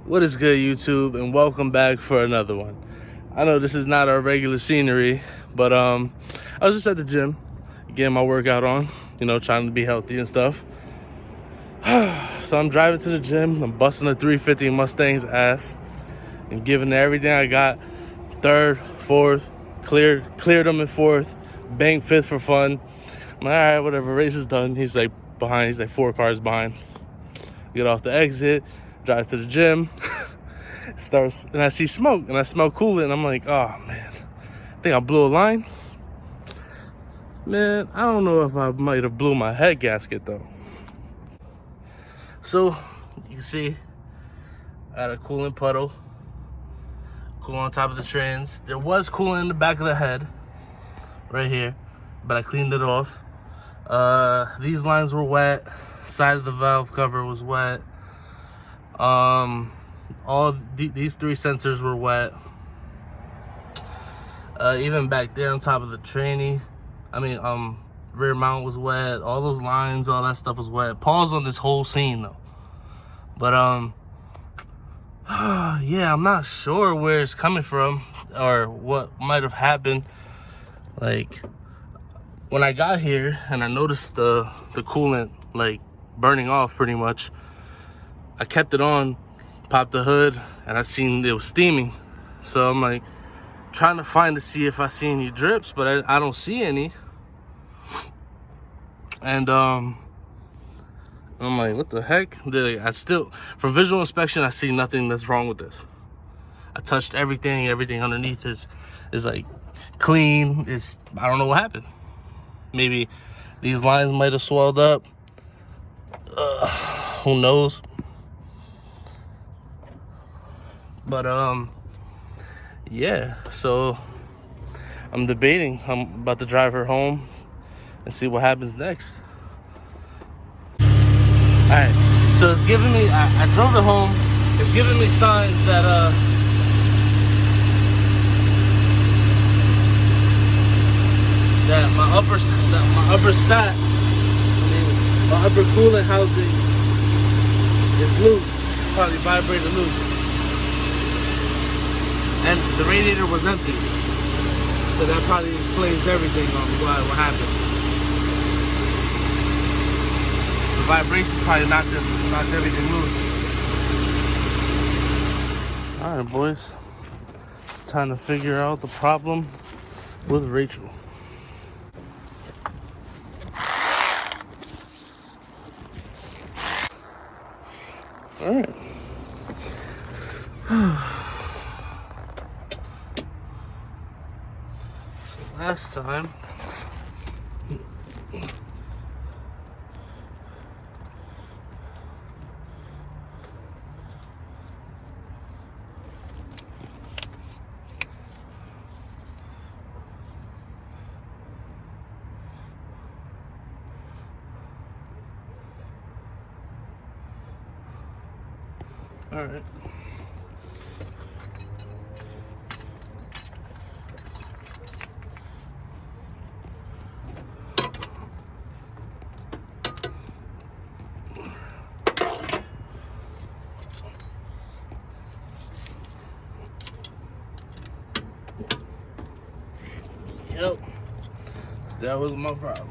What is good, YouTube, and welcome back for another one. I know this is not our regular scenery, but I was just at the gym getting my workout on, trying to be healthy and stuff. So I'm driving to the gym, I'm busting a 350 Mustang's ass and giving it everything I got. Third, fourth, cleared them in fourth, banked fifth for fun. I'm like, all right, whatever, race is done. He's like 4 cars behind. Get off the exit, drive to the gym, and I see smoke, and I smell coolant, and I'm like, oh, man, I think I blew a line. Man, I don't know if I might have blew my head gasket, though. So, you can see, I had a coolant puddle, coolant on top of the trans. There was coolant in the back of the head, right here, but I cleaned it off. These lines were wet. Side of the valve cover was wet. These 3 sensors were wet. Even back there on top of the tranny, rear mount was wet. All those lines, all that stuff was wet. Pause on this whole scene though. But yeah, I'm not sure where it's coming from or what might have happened. Like, when I got here and I noticed the coolant like burning off pretty much, I kept it on, popped the hood, and I seen it was steaming. So I'm like trying to see if I see any drips, but I don't see any. And I'm like, what the heck? From visual inspection, I see nothing that's wrong with this. I touched everything underneath is like clean. I don't know what happened. Maybe these lines might have swelled up. Who knows? But yeah, so I'm debating. I'm about to drive her home and see what happens next. Alright, so it's giving me, I drove it home. It's giving me signs that my upper stat, my upper coolant housing is loose, probably vibrated loose. And the radiator was empty. So that probably explains everything on what happened. The vibrations probably knocked everything loose. Alright, boys. It's time to figure out the problem with Rachel. Alright. Last time, all right. Yep, that was my problem.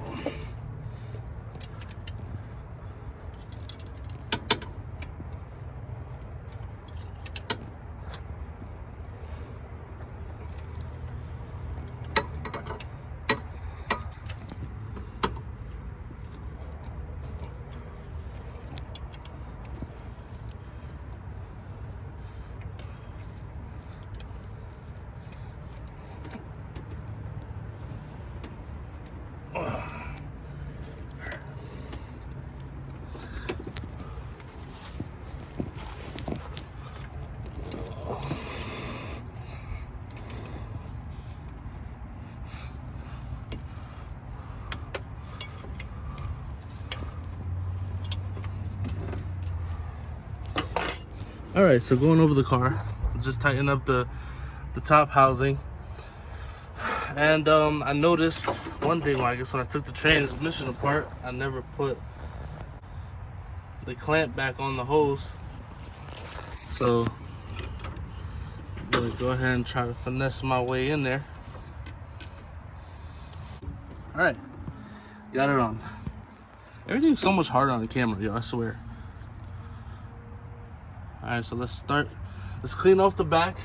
All right, so going over the car, just tighten up the top housing. And I noticed one thing, I guess when I took the transmission apart, I never put the clamp back on the hose. So So I'm gonna go ahead and try to finesse my way in there. All right, got it on. Everything's so much harder on the camera, yo, I swear. All right, so let's start. Let's clean off the back.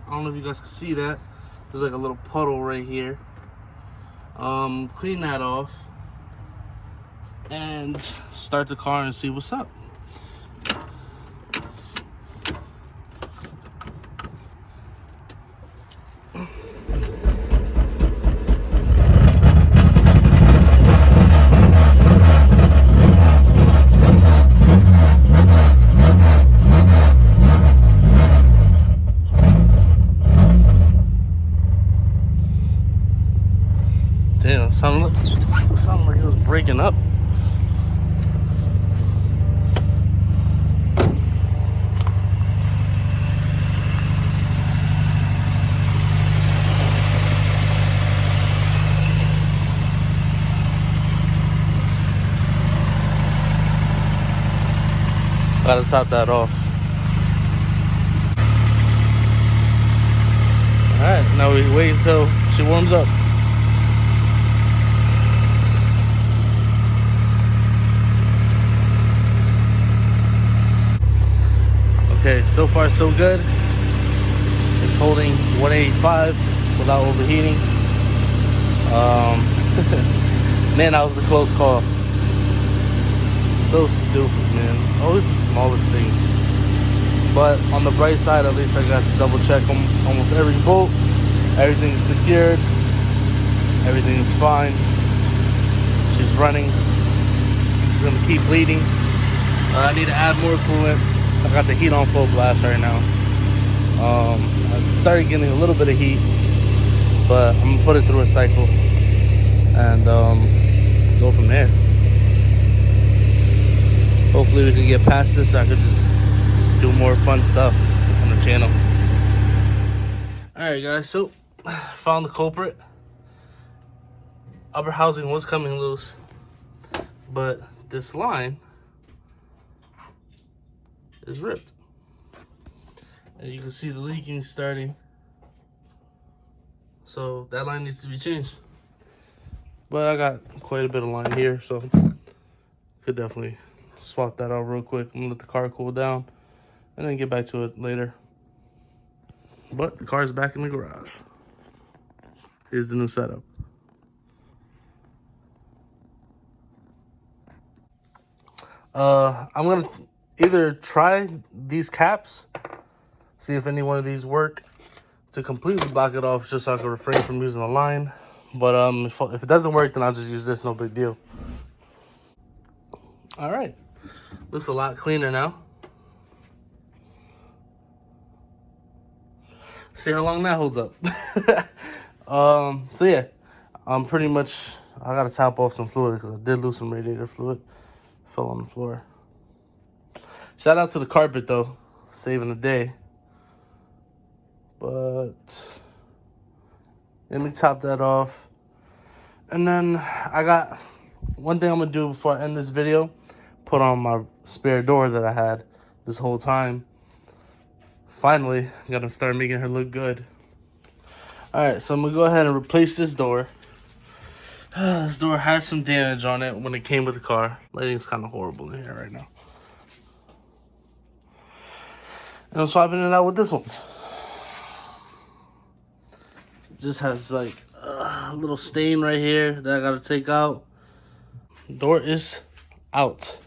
I don't know if you guys can see that. There's like a little puddle right here. Clean that off and start the car and see what's up. Damn, it sounded like it was breaking up. Gotta top that off. All right, now we wait until she warms up. Okay, so far so good. It's holding 185 without overheating. Man, that was a close call. So stupid, man. Always the smallest things. But on the bright side, at least I got to double check almost every bolt. Everything's secured. Everything's fine. She's running. She's gonna keep bleeding. I need to add more coolant. I got the heat on full blast right now. I started getting a little bit of heat, but I'm gonna put it through a cycle and go from there. Hopefully we can get past this so I could just do more fun stuff on the channel. Alright guys, so found the culprit. Upper housing was coming loose, but this line is ripped. And you can see the leaking starting. So that line needs to be changed. But I got quite a bit of line here, so could definitely swap that out real quick. I'm gonna let the car cool down and then get back to it later. But the car's back in the garage. Here's the new setup. I'm gonna either try these caps, see if any one of these work to completely block it off, just so I can refrain from using a line. But if it doesn't work, then I'll just use this, no big deal. All right, looks a lot cleaner now. See how long that holds up. So yeah, I'm pretty much, I gotta top off some fluid because I did lose some radiator fluid. Fell on the floor. Shout out to the carpet though, saving the day. But let me top that off. And then I got one thing I'm gonna do before I end this video, put on my spare door that I had this whole time. Finally, I'm gonna start making her look good. All right, so I'm gonna go ahead and replace this door. This door has some damage on it when it came with the car. Lighting's kind of horrible in here right now. And I'm swapping it out with this one. Just has like a little stain right here that I gotta take out. Door is out.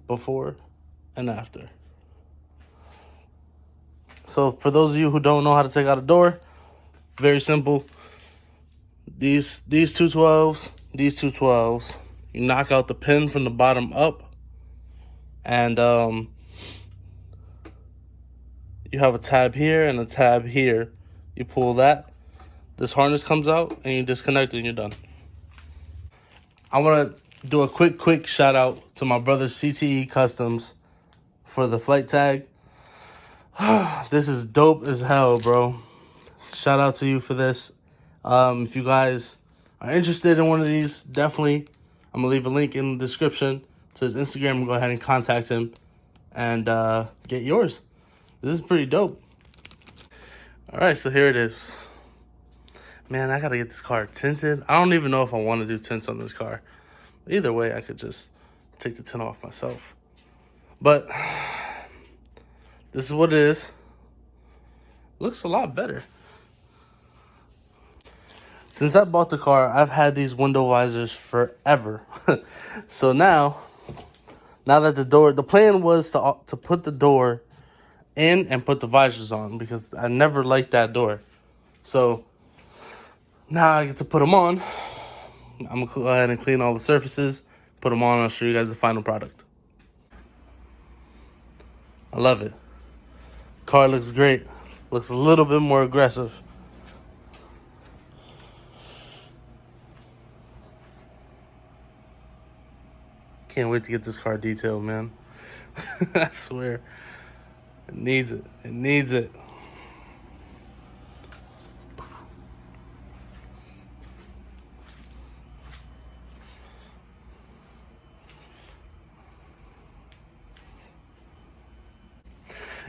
Before and after. So for those of you who don't know how to take out a door, very simple. These two 12s, these two 12s. You knock out the pin from the bottom up, and you have a tab here and a tab here. You pull that, this harness comes out, and you disconnect it and you're done. I want to do a quick shout out to my brother CTE Customs for the flight tag. This is dope as hell, bro. Shout out to you for this. If you guys are interested in one of these, definitely, I'm gonna leave a link in the description to his Instagram and go ahead and contact him. and get yours. This is pretty dope. All right, so here it is. Man, I gotta get this car tinted. I don't even know if I want to do tints on this car. Either way, I could just take the tint off myself. But this is what it is. Looks a lot better. Since I bought the car, I've had these window visors forever. So now that the plan was to put the door in and put the visors on, because I never liked that door. So now I get to put them on. I'm gonna go ahead and clean all the surfaces, put them on, and I'll show you guys the final product. I love it. Car looks great. Looks a little bit more aggressive. Can't wait to get this car detailed, man. I swear. It needs it. It needs it.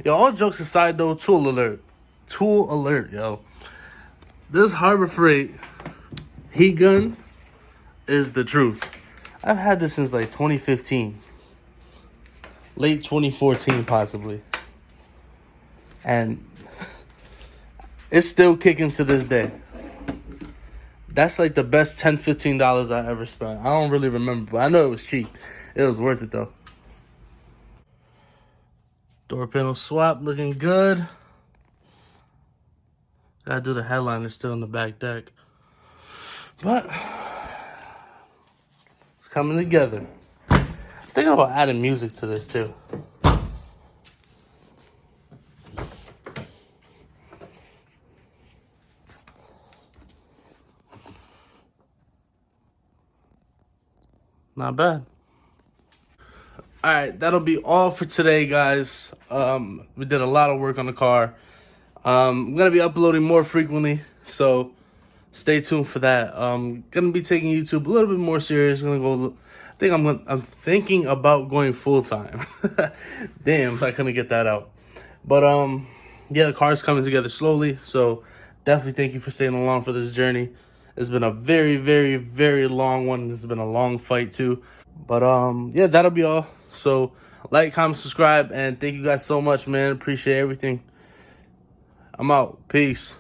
Yo, all jokes aside though, tool alert. Tool alert, yo. This Harbor Freight heat gun is the truth. I've had this since like 2015. Late 2014 possibly. And it's still kicking to this day. That's like the best $10, $15 I ever spent. I don't really remember, but I know it was cheap. It was worth it though. Door panel swap looking good. Gotta do the headliner still in the back deck. But it's coming together. Thinking about adding music to this too. Not bad. All right, that'll be all for today, guys. We did a lot of work on the car. I'm gonna be uploading more frequently, so stay tuned for that. Gonna be taking YouTube a little bit more serious. I'm thinking about going full time. Damn, I couldn't get that out. But yeah, the car's coming together slowly. So definitely thank you for staying along for this journey. It's been a very, very, very long one. It's been a long fight too. But yeah, that'll be all. So like, comment, subscribe, and thank you guys so much, man. Appreciate everything. I'm out. Peace.